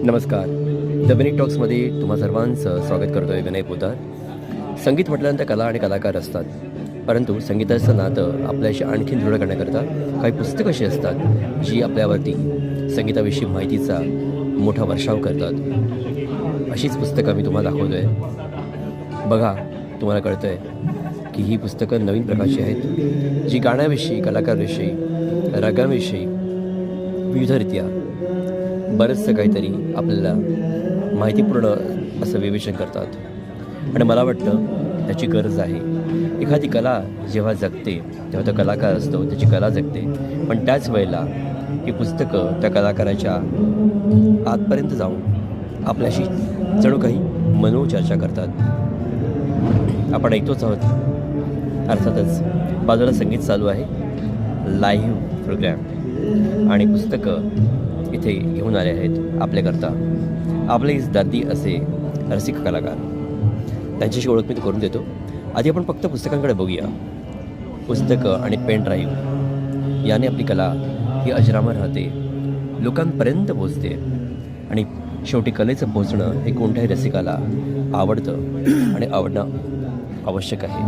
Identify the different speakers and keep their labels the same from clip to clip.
Speaker 1: नमस्कार. The minute टॉक्समध्ये तुम्हा सर्वांचं स्वागत करतो आहे विनय पोदार. संगीत म्हटल्यानंतर कला आणि कलाकार असतात, परंतु संगीताचं नातं आपल्याशी आणखी दृढ करण्याकरता काही पुस्तकं अशी असतात जी आपल्यावरती संगीताविषयी माहितीचा मोठा वर्षाव करतात. अशीच पुस्तकं मी तुम्हाला दाखवतो आहे. बघा, तुम्हाला कळतं आहे की ही पुस्तकं नवीन प्रकारची आहेत, जी गाण्याविषयी, कलाकारविषयी, रागाविषयी विविधरित्या बरंचसं काहीतरी आपल्याला माहितीपूर्ण असं विवेचन करतात. आणि मला वाटतं त्याची गरज आहे. एखादी कला जेव्हा जगते तेव्हा तो कलाकार असतो, त्याची कला जगते, पण त्याच वेळेला ही पुस्तकं त्या कलाकाराच्या आतपर्यंत जाऊन आपल्याशी जणू काही मनोचर्चा करतात. आपण ऐकतोच आहोत, अर्थातच बाजूला संगीत चालू आहे, लाईव्ह प्रोग्रॅम, आणि पुस्तकं इथे घेऊन आले आहेत आपल्याकरता आपले दादी असे रसिक कलाकार. त्यांच्याशी ओळख मी करून देतो. आधी आपण फक्त पुस्तकांकडे बघूया. पुस्तकं आणि पेन ड्राईव्ह याने आपली कला ही अजरामर राहते, लोकांपर्यंत पोचते, आणि शेवटी कलेचं पोचणं हे कोणत्याही रसिकाला आवडतं आणि आवडणं आवश्यक आहे.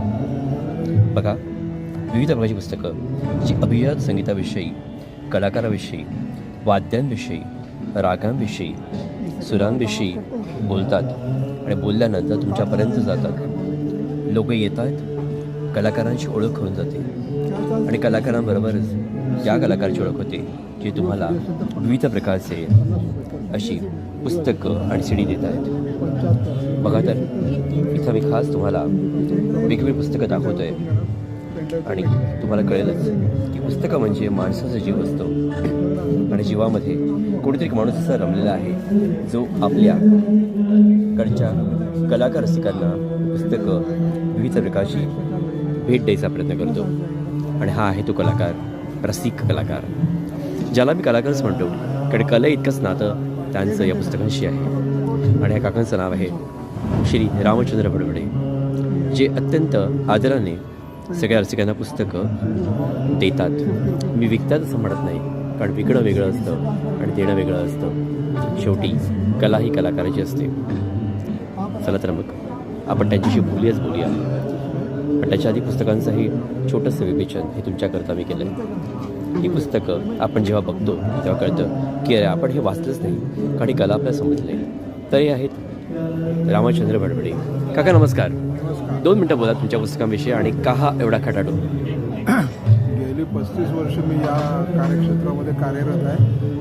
Speaker 1: बघा, विविध प्रकारची पुस्तकं जी अभिजात संगीताविषयी, कलाकाराविषयी, वाद्यांविषयी, रागांविषयी, सुरांविषयी बोलतात, आणि बोलल्यानंतर तुमच्यापर्यंत जातात. लोक येत आहेत, कलाकारांची ओळख होऊन जाते, आणि कलाकारांबरोबरच या कलाकाराची ओळख होते जी तुम्हाला विविध प्रकारचे अशी पुस्तकं आणि CD देत आहेत. बघा, तर इथं मी खास तुम्हाला वेगवेगळी पुस्तकं दाखवतो आहे, आणि तुम्हाला कळेलच की पुस्तकं म्हणजे माणसाचा जीव असतो, आणि जीवामध्ये कोणीतरी माणूस असा रमलेला आहे जो आपल्याकडच्या कलाकार रसिकांना पुस्तकं विविध प्रकारची भेट द्यायचा प्रयत्न करतो. आणि हा आहे तो कलाकार, रसिक कलाकार, ज्याला मी कलाकारच म्हणतो, कारण कला इतकंच नातं त्यांचं या पुस्तकांशी आहे. आणि ह्या काकांचं नाव आहे श्री रामचंद्र बडबडे, जे अत्यंत आदराने सगळ्या रसिकांना पुस्तकं देतात. मी विकतात असं म्हणत नाही, कारण विकणं वेगळं असतं आणि देणं वेगळं असतं. शेवटी कला ही कलाकाराची असते. चला तर मग आपण त्यांच्याशी बोलूया. पण त्याच्या आधी पुस्तकांचंही छोटंसं विवेचन हे तुमच्याकरता मी केलं आहे. ही पुस्तकं आपण जेव्हा बघतो तेव्हा कळतं की अरे, आपण हे वाचलंच नाही, कारण ही कला आपल्याला समजली नाही. तर हे आहेत रामचंद्र बडबडे. काका नमस्कार. 2 मिनटं बोला तुमच्या पुस्तकांविषयी, आणि का हा एवढा खटाटो?
Speaker 2: गेली 35 वर्ष मी या कार्यक्षेत्रामध्ये कार्यरत आहे.